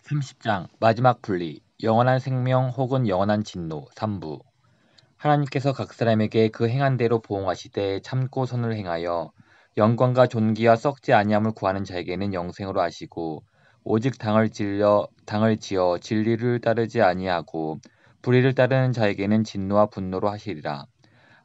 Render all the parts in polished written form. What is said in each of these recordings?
30장 마지막 분리 영원한 생명 혹은 영원한 진노 3부 하나님께서 각 사람에게 그 행한 대로 보응하시되 참고 선을 행하여 영광과 존귀와 썩지 아니함을 구하는 자에게는 영생으로 하시고 오직 당을 지어 진리를 따르지 아니하고 불의를 따르는 자에게는 진노와 분노로 하시리라.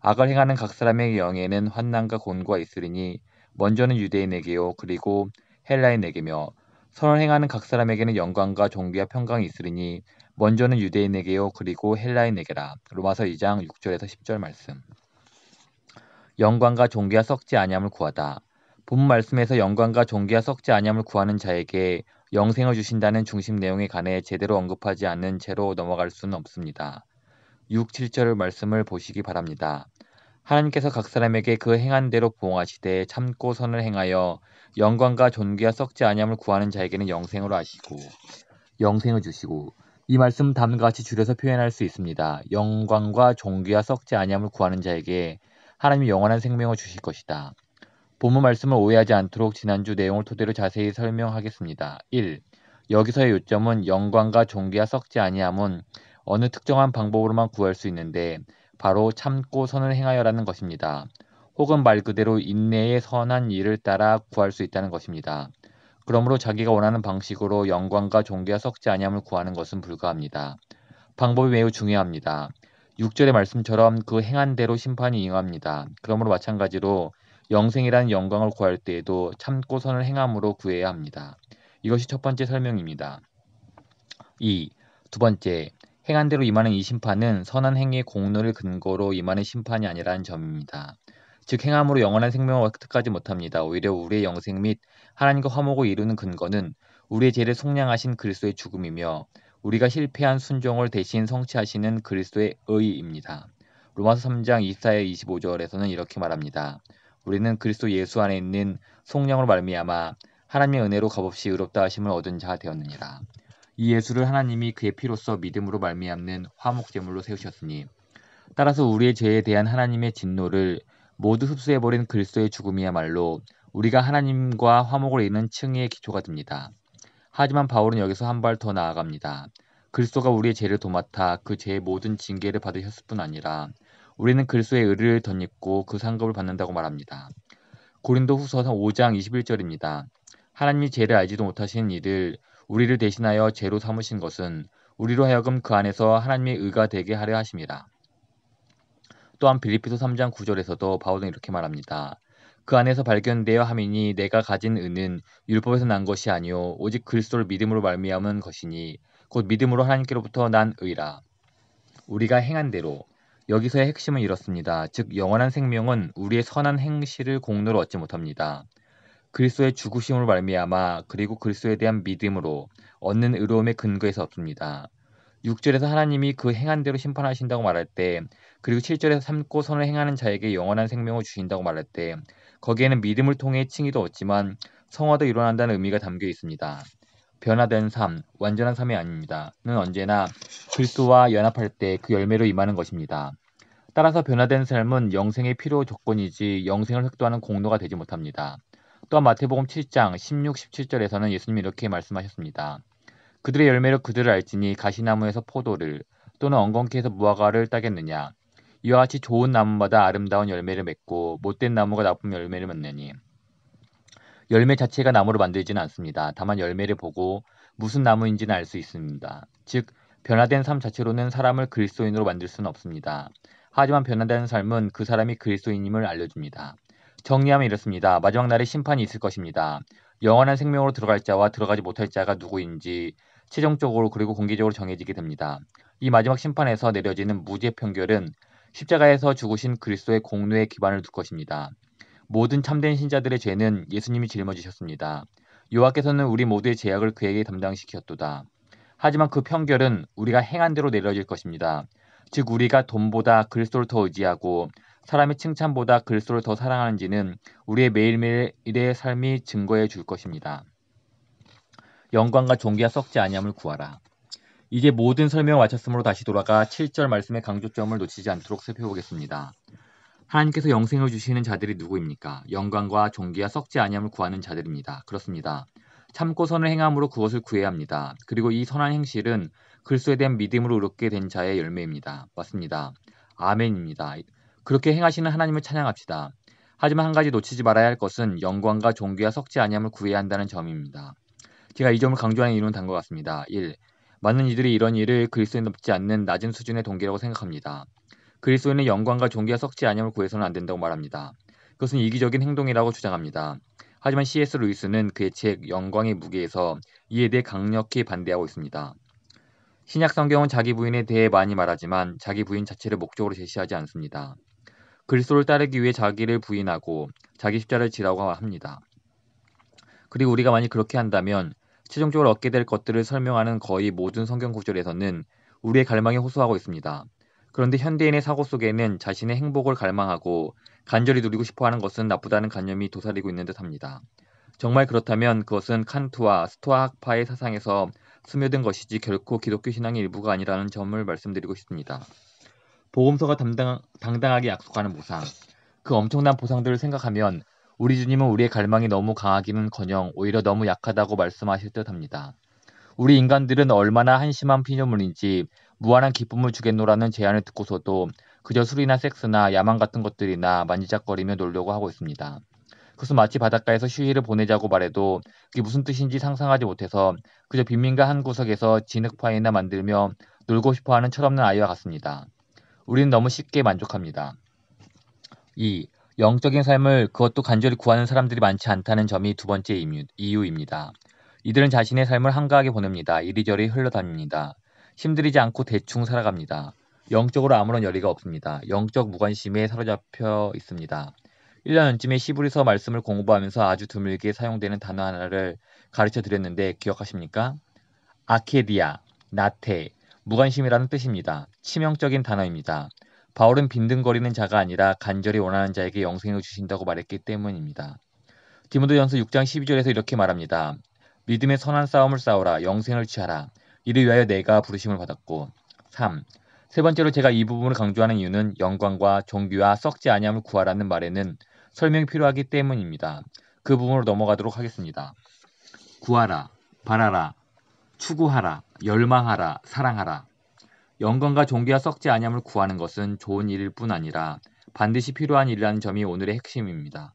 악을 행하는 각 사람의 영에는 환난과 곤고가 있으리니 먼저는 유대인에게요 그리고 헬라인에게며 선을 행하는 각 사람에게는 영광과 존귀와 평강이 있으리니 먼저는 유대인에게요 그리고 헬라인에게라. 로마서 2장 6절에서 10절 말씀. 영광과 존귀와 썩지 아니함을 구하다. 본 말씀에서 영광과 존귀와 썩지 아니함을 구하는 자에게 영생을 주신다는 중심 내용에 관해 제대로 언급하지 않는 채로 넘어갈 수는 없습니다. 6, 7절 말씀을 보시기 바랍니다. 하나님께서 각 사람에게 그 행한 대로 보응하시되 참고 선을 행하여 영광과 존귀와 썩지 아니함을 구하는 자에게는 영생으로 하시고 영생을 주시고 이 말씀 다음과 같이 줄여서 표현할 수 있습니다. 영광과 존귀와 썩지 아니함을 구하는 자에게 하나님이 영원한 생명을 주실 것이다. 본문 말씀을 오해하지 않도록 지난주 내용을 토대로 자세히 설명하겠습니다. 1. 여기서의 요점은 영광과 존귀와 썩지 아니함은 어느 특정한 방법으로만 구할 수 있는데 바로 참고 선을 행하여라는 것입니다. 혹은 말 그대로 인내의 선한 일을 따라 구할 수 있다는 것입니다. 그러므로 자기가 원하는 방식으로 영광과 존귀와 썩지 아니함을 구하는 것은 불가합니다. 방법이 매우 중요합니다. 6절의 말씀처럼 그 행한 대로 심판이 임합니다. 그러므로 마찬가지로 영생이라는 영광을 구할 때에도 참고 선을 행함으로 구해야 합니다. 이것이 첫 번째 설명입니다. 2. 두 번째, 행한 대로 임하는 이 심판은 선한 행위의 공로를 근거로 임하는 심판이 아니라는 점입니다. 즉 행함으로 영원한 생명을 획득하지 못합니다. 오히려 우리의 영생 및 하나님과 화목을 이루는 근거는 우리의 죄를 속량하신 그리스도의 죽음이며 우리가 실패한 순종을 대신 성취하시는 그리스도의 의입니다. 로마서 3장 24에 25절에서는 이렇게 말합니다. 우리는 그리스도 예수 안에 있는 속량으로 말미암아 하나님의 은혜로 값없이 의롭다 하심을 얻은 자 되었느니라. 이 예수를 하나님이 그의 피로써 믿음으로 말미암는 화목제물로 세우셨으니 따라서 우리의 죄에 대한 하나님의 진노를 모두 흡수해버린 그리스도의 죽음이야말로 우리가 하나님과 화목을 이루는 층위의 기초가 됩니다. 하지만 바울은 여기서 한 발 더 나아갑니다. 그리스도가 우리의 죄를 도맡아 그 죄의 모든 징계를 받으셨을 뿐 아니라 우리는 그리스도의 의를 덧입고 그 상급을 받는다고 말합니다. 고린도후서 5장 21절입니다. 하나님이 죄를 알지도 못하신 이들 우리를 대신하여 죄로 삼으신 것은 우리로 하여금 그 안에서 하나님의 의가 되게 하려 하심이라. 또한 빌립보서 3장 9절에서도 바울은 이렇게 말합니다. 그 안에서 발견되어 함이니 내가 가진 의는 율법에서 난 것이 아니요 오직 그리스도를 믿음으로 말미암은 것이니 곧 믿음으로 하나님께로부터 난 의라. 우리가 행한 대로 여기서의 핵심은 이렇습니다. 즉 영원한 생명은 우리의 선한 행실을 공로로 얻지 못합니다. 그리스도의 죽으심으로 말미암아 그리고 그리스도에 대한 믿음으로 얻는 의로움의 근거에서 없습니다. 6절에서 하나님이 그 행한 대로 심판하신다고 말할 때 그리고 7절에서 삼고 선을 행하는 자에게 영원한 생명을 주신다고 말할 때 거기에는 믿음을 통해 칭의도 얻지만 성화도 일어난다는 의미가 담겨 있습니다. 변화된 삶, 완전한 삶이 아닙니다. 는 언제나 그리스도와 연합할 때 그 열매로 임하는 것입니다. 따라서 변화된 삶은 영생의 필요 조건이지 영생을 획도하는 공로가 되지 못합니다. 또한 마태복음 7장 16, 17절에서는 예수님이 이렇게 말씀하셨습니다. 그들의 열매로 그들을 알지니 가시나무에서 포도를 또는 엉겅퀴 에서 무화과를 따겠느냐. 이와 같이 좋은 나무마다 아름다운 열매를 맺고 못된 나무가 나쁜 열매를 맺느니. 열매 자체가 나무를 만들지는 않습니다. 다만 열매를 보고 무슨 나무인지는 알 수 있습니다. 즉 변화된 삶 자체로는 사람을 그리스도인으로 만들 수는 없습니다. 하지만 변화된 삶은 그 사람이 그리스도인임을 알려줍니다. 정리하면 이렇습니다. 마지막 날에 심판이 있을 것입니다. 영원한 생명으로 들어갈 자와 들어가지 못할 자가 누구인지 최종적으로 그리고 공개적으로 정해지게 됩니다. 이 마지막 심판에서 내려지는 무죄 판결은 십자가에서 죽으신 그리스도의 공로에 기반을 둘 것입니다. 모든 참된 신자들의 죄는 예수님이 짊어지셨습니다. 여호와께서는 우리 모두의 죄악을 그에게 담당시켰도다. 하지만 그 판결은 우리가 행한 대로 내려질 것입니다. 즉 우리가 돈보다 그리스도를 더 의지하고 사람의 칭찬보다 그리스도를 더 사랑하는지는 우리의 매일매일의 삶이 증거해 줄 것입니다. 영광과 존귀와 썩지 아니함을 구하라. 이제 모든 설명을 마쳤으므로 다시 돌아가 7절 말씀의 강조점을 놓치지 않도록 살펴보겠습니다. 하나님께서 영생을 주시는 자들이 누구입니까? 영광과 존귀와 썩지 아니함을 구하는 자들입니다. 그렇습니다. 참고 선을 행함으로 그것을 구해야 합니다. 그리고 이 선한 행실은 그리스도에 대한 믿음으로 얻게 된 자의 열매입니다. 맞습니다. 아멘입니다. 그렇게 행하시는 하나님을 찬양합시다. 하지만 한 가지 놓치지 말아야 할 것은 영광과 존귀와 썩지 아니함을 구해야 한다는 점입니다. 제가 이 점을 강조하는 이유는 다음과 같습니다. 1. 많은 이들이 이런 일을 그리스도에 넘지 않는 낮은 수준의 동기라고 생각합니다. 그리스도인은 영광과 존귀와 썩지 아니함을 구해서는 안 된다고 말합니다. 그것은 이기적인 행동이라고 주장합니다. 하지만 C.S. 루이스는 그의 책 영광의 무게에서 이에 대해 강력히 반대하고 있습니다. 신약 성경은 자기 부인에 대해 많이 말하지만 자기 부인 자체를 목적으로 제시하지 않습니다. 그리스도를 따르기 위해 자기를 부인하고 자기 십자를 지라고 합니다. 그리고 우리가 만약 그렇게 한다면 최종적으로 얻게 될 것들을 설명하는 거의 모든 성경 구절에서는 우리의 갈망에 호소하고 있습니다. 그런데 현대인의 사고 속에는 자신의 행복을 갈망하고 간절히 누리고 싶어하는 것은 나쁘다는 관념이 도사리고 있는 듯합니다. 정말 그렇다면 그것은 칸트와 스토아 학파의 사상에서 스며든 것이지 결코 기독교 신앙의 일부가 아니라는 점을 말씀드리고 싶습니다. 복음서가 당당하게 약속하는 보상, 그 엄청난 보상들을 생각하면 우리 주님은 우리의 갈망이 너무 강하기는커녕 오히려 너무 약하다고 말씀하실 듯합니다. 우리 인간들은 얼마나 한심한 피조물인지 무한한 기쁨을 주겠노라는 제안을 듣고서도 그저 술이나 섹스나 야망 같은 것들이나 만지작거리며 놀려고 하고 있습니다. 그것은 마치 바닷가에서 휴일을 보내자고 말해도 그게 무슨 뜻인지 상상하지 못해서 그저 빈민가 한 구석에서 진흙파이나 만들며 놀고 싶어하는 철없는 아이와 같습니다. 우리는 너무 쉽게 만족합니다. 2. 영적인 삶을 그것도 간절히 구하는 사람들이 많지 않다는 점이 두 번째 이유입니다. 이들은 자신의 삶을 한가하게 보냅니다. 이리저리 흘러다닙니다. 힘들이지 않고 대충 살아갑니다. 영적으로 아무런 열의가 없습니다. 영적 무관심에 사로잡혀 있습니다. 1년 전쯤에 시브리서 말씀을 공부하면서 아주 드물게 사용되는 단어 하나를 가르쳐 드렸는데 기억하십니까? 아케디아, 나테, 무관심이라는 뜻입니다. 치명적인 단어입니다. 바울은 빈둥거리는 자가 아니라 간절히 원하는 자에게 영생을 주신다고 말했기 때문입니다. 디모데전서 6장 12절에서 이렇게 말합니다. 믿음의 선한 싸움을 싸우라, 영생을 취하라. 이를 위하여 내가 부르심을 받았고. 3. 세 번째로 제가 이 부분을 강조하는 이유는 영광과 존귀와 썩지 아니함을 구하라는 말에는 설명이 필요하기 때문입니다. 그 부분으로 넘어가도록 하겠습니다. 구하라, 바라라, 추구하라, 열망하라, 사랑하라. 영광과 존귀와 썩지 아니함을 구하는 것은 좋은 일일 뿐 아니라 반드시 필요한 일이라는 점이 오늘의 핵심입니다.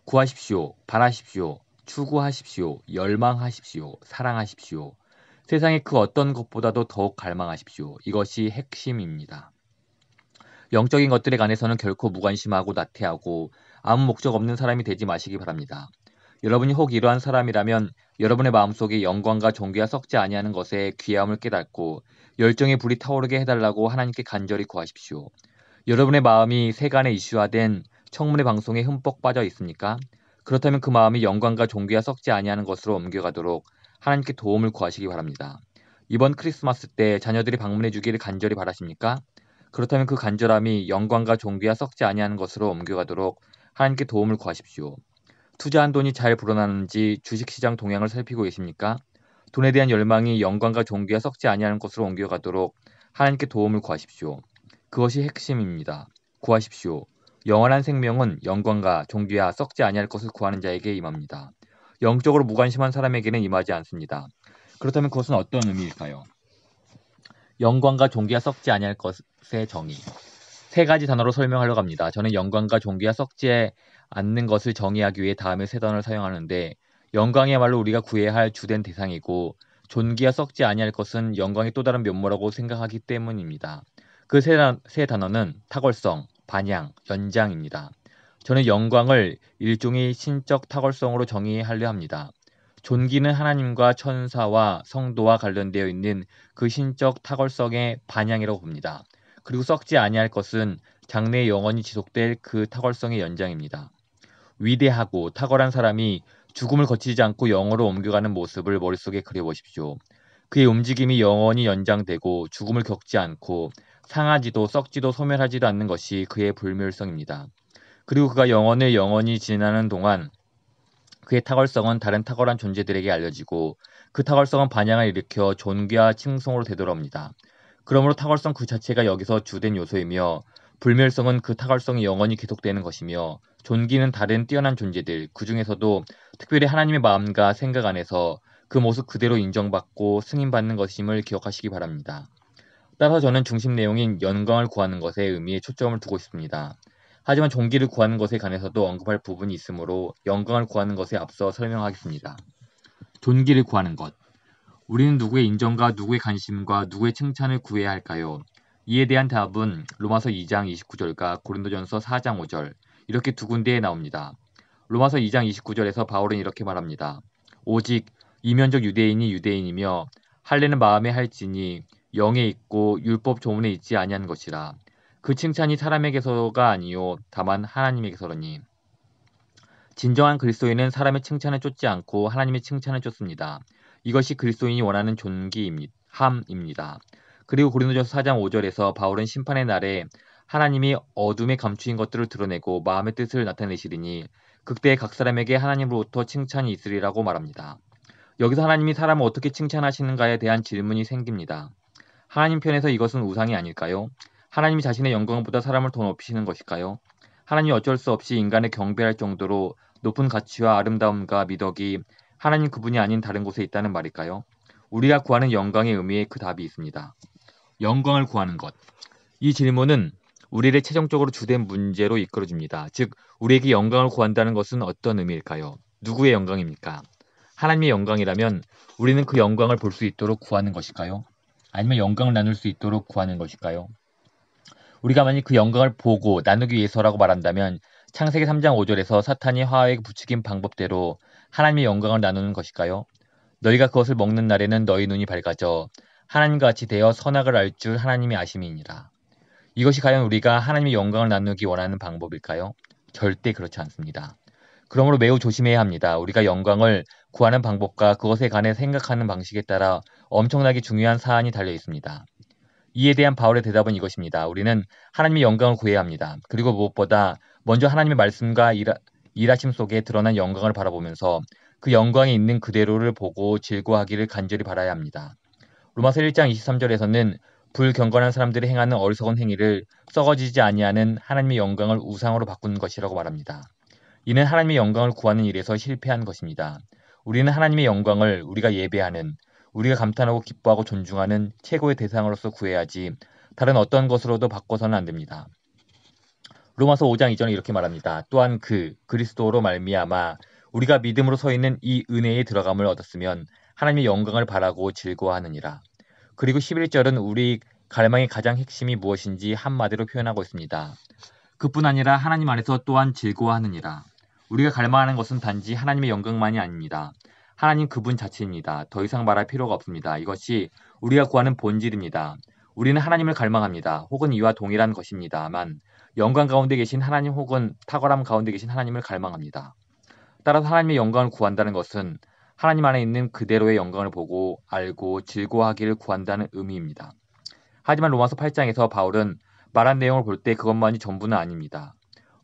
구하십시오, 바라십시오, 추구하십시오, 열망하십시오, 사랑하십시오. 세상의 그 어떤 것보다도 더욱 갈망하십시오. 이것이 핵심입니다. 영적인 것들에 관해서는 결코 무관심하고 나태하고 아무 목적 없는 사람이 되지 마시기 바랍니다. 여러분이 혹 이러한 사람이라면 여러분의 마음속에 영광과 존귀가 썩지 아니하는 것에 귀함을 깨닫고 열정의 불이 타오르게 해달라고 하나님께 간절히 구하십시오. 여러분의 마음이 세간에 이슈화된 청문회 방송에 흠뻑 빠져 있습니까? 그렇다면 그 마음이 영광과 존귀가 썩지 아니하는 것으로 옮겨가도록 하나님께 도움을 구하시기 바랍니다. 이번 크리스마스 때 자녀들이 방문해 주기를 간절히 바라십니까? 그렇다면 그 간절함이 영광과 존귀가 썩지 아니하는 것으로 옮겨가도록 하나님께 도움을 구하십시오. 투자한 돈이 잘 불어나는지 주식시장 동향을 살피고 계십니까? 돈에 대한 열망이 영광과 존귀가 썩지 아니하는 것으로 옮겨가도록 하나님께 도움을 구하십시오. 그것이 핵심입니다. 구하십시오. 영원한 생명은 영광과 존귀와 썩지 아니할 것을 구하는 자에게 임합니다. 영적으로 무관심한 사람에게는 임하지 않습니다. 그렇다면 그것은 어떤 의미일까요? 영광과 존귀가 썩지 아니할 것의 정의. 세 가지 단어로 설명하려고 합니다. 저는 영광과 존귀가 썩지 않는 것을 정의하기 위해 다음에 세 단어를 사용하는데 영광이야말로 우리가 구해야 할 주된 대상이고 존귀가 썩지 아니할 것은 영광의 또 다른 면모라고 생각하기 때문입니다. 그 세 단어는 탁월성, 반향, 연장입니다. 저는 영광을 일종의 신적 탁월성으로 정의하려 합니다. 존귀는 하나님과 천사와 성도와 관련되어 있는 그 신적 탁월성의 반향이라고 봅니다. 그리고 썩지 아니할 것은 장래에 영원히 지속될 그 탁월성의 연장입니다. 위대하고 탁월한 사람이 죽음을 거치지 않고 영어로 옮겨가는 모습을 머릿속에 그려보십시오. 그의 움직임이 영원히 연장되고 죽음을 겪지 않고 상하지도 썩지도 소멸하지도 않는 것이 그의 불멸성입니다. 그리고 그가 영원을 영원히 지나는 동안 그의 탁월성은 다른 탁월한 존재들에게 알려지고 그 탁월성은 반향을 일으켜 존귀와 칭송으로 되돌아옵니다. 그러므로 탁월성 그 자체가 여기서 주된 요소이며 불멸성은 그 탁월성이 영원히 계속되는 것이며 존귀는 다른 뛰어난 존재들, 그 중에서도 특별히 하나님의 마음과 생각 안에서 그 모습 그대로 인정받고 승인받는 것임을 기억하시기 바랍니다. 따라서 저는 중심 내용인 영광을 구하는 것에 의미에 초점을 두고 싶습니다. 하지만 존귀를 구하는 것에 관해서도 언급할 부분이 있으므로 영광을 구하는 것에 앞서 설명하겠습니다. 존귀를 구하는 것. 우리는 누구의 인정과 누구의 관심과 누구의 칭찬을 구해야 할까요? 이에 대한 답은 로마서 2장 29절과 고린도전서 4장 5절 이렇게 두 군데에 나옵니다. 로마서 2장 29절에서 바울은 이렇게 말합니다. 오직 이면적 유대인이 유대인이며 할례는 마음에 할지니 영에 있고 율법 조문에 있지 아니한 것이라. 그 칭찬이 사람에게서가 아니요 다만 하나님에게서로니. 진정한 그리스도인은 사람의 칭찬을 쫓지 않고 하나님의 칭찬을 쫓습니다. 이것이 그리스도인이 원하는 존귀함입니다. 그리고 고린도전서 4장 5절에서 바울은 심판의 날에 하나님이 어둠에 감추인 것들을 드러내고 마음의 뜻을 나타내시리니 그때 각 사람에게 하나님으로부터 칭찬이 있으리라고 말합니다. 여기서 하나님이 사람을 어떻게 칭찬하시는가에 대한 질문이 생깁니다. 하나님 편에서 이것은 우상이 아닐까요? 하나님이 자신의 영광보다 사람을 더 높이시는 것일까요? 하나님이 어쩔 수 없이 인간을 경배할 정도로 높은 가치와 아름다움과 미덕이 하나님 그분이 아닌 다른 곳에 있다는 말일까요? 우리가 구하는 영광의 의미에 그 답이 있습니다. 영광을 구하는 것. 이 질문은 우리를 최종적으로 주된 문제로 이끌어줍니다. 즉, 우리에게 영광을 구한다는 것은 어떤 의미일까요? 누구의 영광입니까? 하나님의 영광이라면 우리는 그 영광을 볼 수 있도록 구하는 것일까요? 아니면 영광을 나눌 수 있도록 구하는 것일까요? 우리가 만약 그 영광을 보고 나누기 위해서라고 말한다면 창세기 3장 5절에서 사탄이 하와에게 부추긴 방법대로 하나님의 영광을 나누는 것일까요? 너희가 그것을 먹는 날에는 너희 눈이 밝아져 하나님과 같이 되어 선악을 알 줄 하나님이 아심이니라. 이것이 과연 우리가 하나님의 영광을 나누기 원하는 방법일까요? 절대 그렇지 않습니다. 그러므로 매우 조심해야 합니다. 우리가 영광을 구하는 방법과 그것에 관해 생각하는 방식에 따라 엄청나게 중요한 사안이 달려 있습니다. 이에 대한 바울의 대답은 이것입니다. 우리는 하나님의 영광을 구해야 합니다. 그리고 무엇보다 먼저 하나님의 말씀과 일하심 속에 드러난 영광을 바라보면서 그 영광이 있는 그대로를 보고 즐거워하기를 간절히 바라야 합니다. 로마서 1장 23절에서는 불경건한 사람들이 행하는 어리석은 행위를 썩어지지 아니하는 하나님의 영광을 우상으로 바꾸는 것이라고 말합니다. 이는 하나님의 영광을 구하는 일에서 실패한 것입니다. 우리는 하나님의 영광을 우리가 예배하는, 우리가 감탄하고 기뻐하고 존중하는 최고의 대상으로서 구해야지 다른 어떤 것으로도 바꿔서는 안 됩니다. 로마서 5장 2절에 이렇게 말합니다. 또한 그리스도로 말미암아 우리가 믿음으로 서 있는 이 은혜에 들어감을 얻었으면 하나님의 영광을 바라고 즐거워하느니라. 그리고 11절은 우리 갈망의 가장 핵심이 무엇인지 한마디로 표현하고 있습니다. 그뿐 아니라 하나님 안에서 또한 즐거워하느니라. 우리가 갈망하는 것은 단지 하나님의 영광만이 아닙니다. 하나님 그분 자체입니다. 더 이상 말할 필요가 없습니다. 이것이 우리가 구하는 본질입니다. 우리는 하나님을 갈망합니다. 혹은 이와 동일한 것입니다만 영광 가운데 계신 하나님 혹은 탁월함 가운데 계신 하나님을 갈망합니다. 따라서 하나님의 영광을 구한다는 것은 하나님 안에 있는 그대로의 영광을 보고 알고 즐거워하기를 구한다는 의미입니다. 하지만 로마서 8장에서 바울은 말한 내용을 볼 때 그것만이 전부는 아닙니다.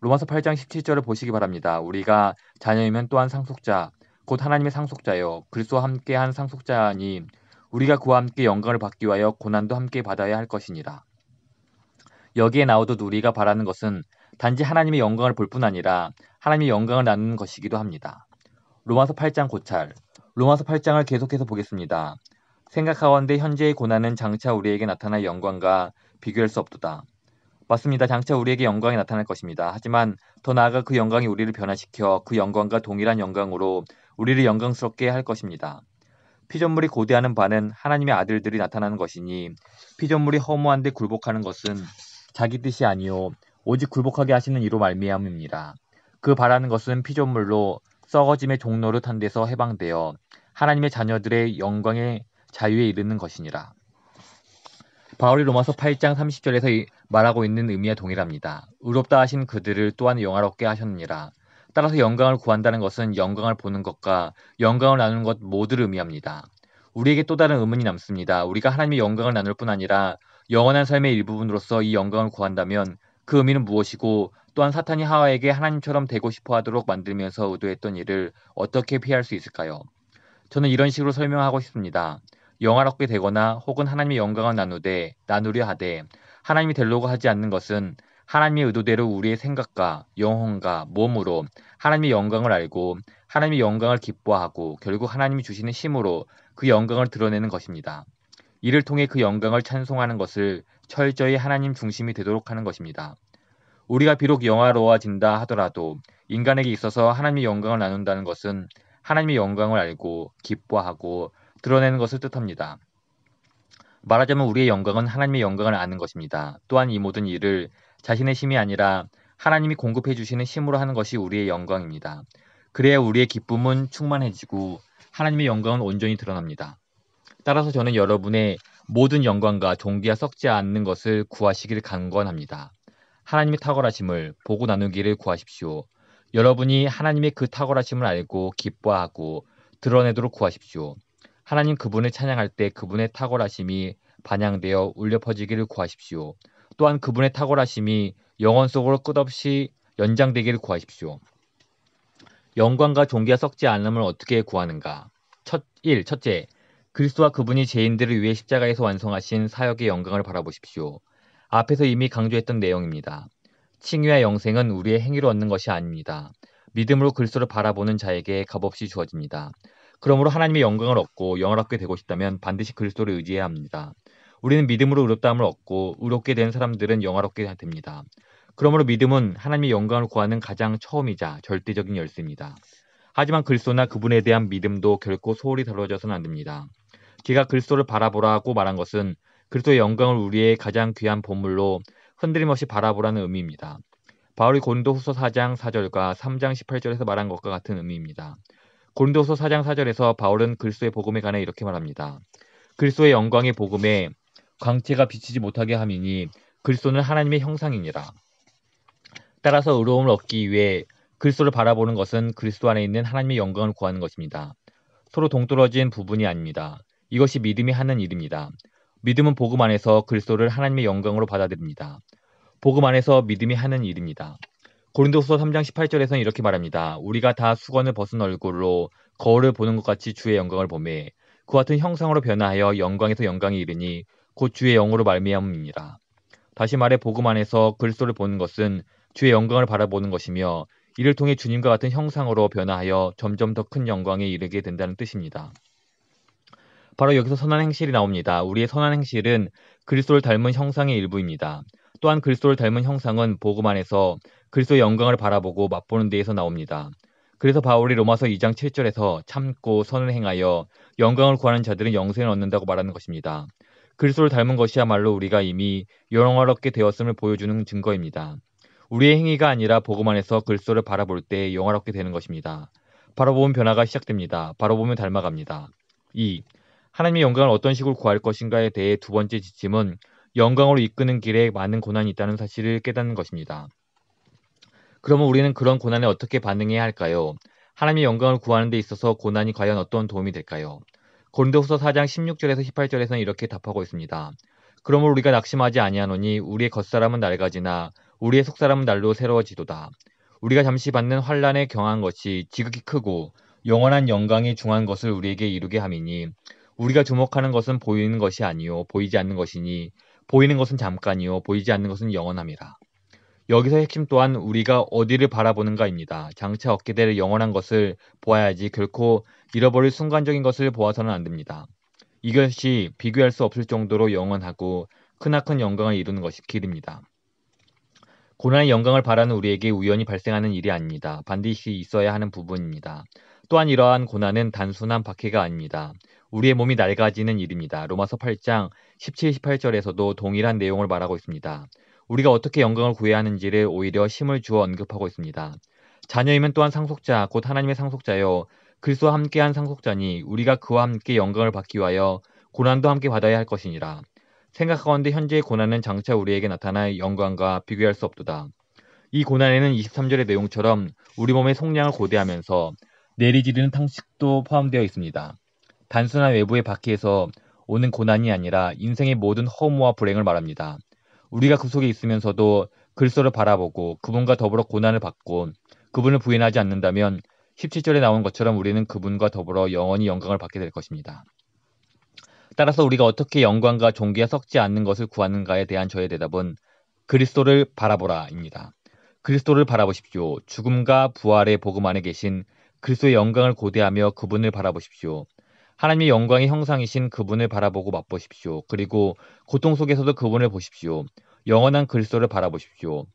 로마서 8장 17절을 보시기 바랍니다. 우리가 자녀이면 또한 상속자, 곧 하나님의 상속자요 그리스도와 함께한 상속자니 우리가 그와 함께 영광을 받기 위하여 고난도 함께 받아야 할 것이니라. 여기에 나오듯 우리가 바라는 것은 단지 하나님의 영광을 볼 뿐 아니라 하나님의 영광을 나누는 것이기도 합니다. 로마서 8장 고찰. 로마서 8장을 계속해서 보겠습니다. 생각하건대 현재의 고난은 장차 우리에게 나타날 영광과 비교할 수 없도다. 맞습니다. 장차 우리에게 영광이 나타날 것입니다. 하지만 더 나아가 그 영광이 우리를 변화시켜 그 영광과 동일한 영광으로 우리를 영광스럽게 할 것입니다. 피조물이 고대하는 바는 하나님의 아들들이 나타나는 것이니 피조물이 허무한데 굴복하는 것은 자기 뜻이 아니요 오직 굴복하게 하시는 이로 말미암음이라. 그 바라는 것은 피조물로 썩어짐의 종로를 탄 데서 해방되어 하나님의 자녀들의 영광의 자유에 이르는 것이니라. 바울이 로마서 8장 30절에서 말하고 있는 의미와 동일합니다. 의롭다 하신 그들을 또한 영화롭게 하셨느니라. 따라서 영광을 구한다는 것은 영광을 보는 것과 영광을 나누는 것 모두를 의미합니다. 우리에게 또 다른 의문이 남습니다. 우리가 하나님의 영광을 나눌 뿐 아니라 영원한 삶의 일부분으로서 이 영광을 구한다면 그 의미는 무엇이고 또한 사탄이 하와에게 하나님처럼 되고 싶어 하도록 만들면서 의도했던 일을 어떻게 피할 수 있을까요? 저는 이런 식으로 설명하고 싶습니다. 영화롭게 되거나 혹은 하나님의 영광을 나누려 하되 하나님이 되려고 하지 않는 것은 하나님의 의도대로 우리의 생각과 영혼과 몸으로 하나님의 영광을 알고 하나님의 영광을 기뻐하고 결국 하나님이 주시는 힘으로 그 영광을 드러내는 것입니다. 이를 통해 그 영광을 찬송하는 것을 철저히 하나님 중심이 되도록 하는 것입니다. 우리가 비록 영화로워진다 하더라도 인간에게 있어서 하나님의 영광을 나눈다는 것은 하나님의 영광을 알고 기뻐하고 드러내는 것을 뜻합니다. 말하자면 우리의 영광은 하나님의 영광을 아는 것입니다. 또한 이 모든 일을 자신의 힘이 아니라 하나님이 공급해 주시는 힘으로 하는 것이 우리의 영광입니다. 그래야 우리의 기쁨은 충만해지고 하나님의 영광은 온전히 드러납니다. 따라서 저는 여러분의 모든 영광과 존귀가 썩지 않는 것을 구하시길 간구합니다. 하나님의 탁월하심을 보고 나누기를 구하십시오. 여러분이 하나님의 그 탁월하심을 알고 기뻐하고 드러내도록 구하십시오. 하나님 그분을 찬양할 때 그분의 탁월하심이 반영되어 울려 퍼지기를 구하십시오. 또한 그분의 탁월하심이 영혼 속으로 끝없이 연장되기를 구하십시오. 영광과 존귀가 썩지 않음을 어떻게 구하는가? 첫째, 그리스도와 그분이 죄인들을 위해 십자가에서 완성하신 사역의 영광을 바라보십시오. 앞에서 이미 강조했던 내용입니다. 칭의와 영생은 우리의 행위로 얻는 것이 아닙니다. 믿음으로 그리스도를 바라보는 자에게 값없이 주어집니다. 그러므로 하나님의 영광을 얻고 영을 얻게 되고 싶다면 반드시 그리스도를 의지해야 합니다. 우리는 믿음으로 의롭다함을 얻고 의롭게 된 사람들은 영을 얻게 됩니다. 그러므로 믿음은 하나님의 영광을 구하는 가장 처음이자 절대적인 열쇠입니다. 하지만 그리스도나 그분에 대한 믿음도 결코 소홀히 다뤄져서는 안 됩니다. 제가 그리스도를 바라보라고 말한 것은 그리스도의 영광을 우리의 가장 귀한 보물로 흔들림없이 바라보라는 의미입니다. 바울이 고린도후서 4장 4절과 3장 18절에서 말한 것과 같은 의미입니다. 고린도후서 4장 4절에서 바울은 그리스도의 복음에 관해 이렇게 말합니다. 그리스도의 영광의 복음에 광채가 비치지 못하게 함이니 그리스도는 하나님의 형상이니라. 따라서 의로움을 얻기 위해 그리스도를 바라보는 것은 그리스도 안에 있는 하나님의 영광을 구하는 것입니다. 서로 동떨어진 부분이 아닙니다. 이것이 믿음이 하는 일입니다. 믿음은 복음 안에서 그리스도를 하나님의 영광으로 받아들입니다. 복음 안에서 믿음이 하는 일입니다. 고린도후서 3장 18절에서는 이렇게 말합니다. 우리가 다 수건을 벗은 얼굴로 거울을 보는 것 같이 주의 영광을 보매 그 같은 형상으로 변화하여 영광에서 영광에 이르니 곧 주의 영으로 말미암음이니라. 다시 말해 복음 안에서 그리스도를 보는 것은 주의 영광을 바라보는 것이며 이를 통해 주님과 같은 형상으로 변화하여 점점 더 큰 영광에 이르게 된다는 뜻입니다. 바로 여기서 선한 행실이 나옵니다. 우리의 선한 행실은 그리스도를 닮은 형상의 일부입니다. 또한 그리스도를 닮은 형상은 복음 안에서 그리스도의 영광을 바라보고 맛보는 데에서 나옵니다. 그래서 바울이 로마서 2장 7절에서 참고 선을 행하여 영광을 구하는 자들은 영생을 얻는다고 말하는 것입니다. 그리스도를 닮은 것이야말로 우리가 이미 영광을 얻게 되었음을 보여주는 증거입니다. 우리의 행위가 아니라 복음 안에서 그리스도를 바라볼 때 영광을 얻게 되는 것입니다. 바라보면 변화가 시작됩니다. 바라보면 닮아갑니다. 2. 하나님의 영광을 어떤 식으로 구할 것인가에 대해 두 번째 지침은 영광으로 이끄는 길에 많은 고난이 있다는 사실을 깨닫는 것입니다. 그러면 우리는 그런 고난에 어떻게 반응해야 할까요? 하나님의 영광을 구하는 데 있어서 고난이 과연 어떤 도움이 될까요? 고린도후서 4장 16절에서 18절에서는 이렇게 답하고 있습니다. 그러므로 우리가 낙심하지 아니하노니 우리의 겉사람은 낡아지나 우리의 속사람은 날로 새로워지도다. 우리가 잠시 받는 환난에 경한 것이 지극히 크고 영원한 영광이 중한 것을 우리에게 이루게 함이니 우리가 주목하는 것은 보이는 것이 아니요 보이지 않는 것이니 보이는 것은 잠깐이요 보이지 않는 것은 영원함이라. 여기서 핵심 또한 우리가 어디를 바라보는가입니다. 장차 얻게 될 영원한 것을 보아야지 결코 잃어버릴 순간적인 것을 보아서는 안 됩니다. 이것이 비교할 수 없을 정도로 영원하고 크나큰 영광을 이루는 것이 길입니다. 고난의 영광을 바라는 우리에게 우연히 발생하는 일이 아닙니다. 반드시 있어야 하는 부분입니다. 또한 이러한 고난은 단순한 박해가 아닙니다. 우리의 몸이 낡아지는 일입니다. 로마서 8장 17, 18절에서도 동일한 내용을 말하고 있습니다. 우리가 어떻게 영광을 구해야 하는지를 오히려 힘을 주어 언급하고 있습니다. 자녀이면 또한 상속자, 곧 하나님의 상속자요. 그리스도와 함께한 상속자니 우리가 그와 함께 영광을 받기 위하여 고난도 함께 받아야 할 것이니라. 생각하건대 현재의 고난은 장차 우리에게 나타날 영광과 비교할 수 없도다. 이 고난에는 23절의 내용처럼 우리 몸의 속량을 고대하면서 내리지르는 탄식도 포함되어 있습니다. 단순한 외부의 박해에서 오는 고난이 아니라 인생의 모든 허무와 불행을 말합니다. 우리가 그 속에 있으면서도 그리스도를 바라보고 그분과 더불어 고난을 받고 그분을 부인하지 않는다면 17절에 나온 것처럼 우리는 그분과 더불어 영원히 영광을 받게 될 것입니다. 따라서 우리가 어떻게 영광과 존귀가 썩지 않는 것을 구하는가에 대한 저의 대답은 그리스도를 바라보라입니다. 그리스도를 바라보십시오. 죽음과 부활의 복음 안에 계신 그리스도의 영광을 고대하며 그분을 바라보십시오. 하나님의 영광의 형상이신 그분을 바라보고 맛보십시오. 그리고 고통 속에서도 그분을 보십시오. 영원한 그리스도를 바라보십시오.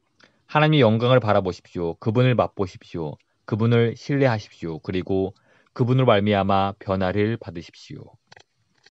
하나님의 영광을 바라보십시오. 그분을 맛보십시오. 그분을 신뢰하십시오. 그리고 그분을 말미암아 변화를 받으십시오.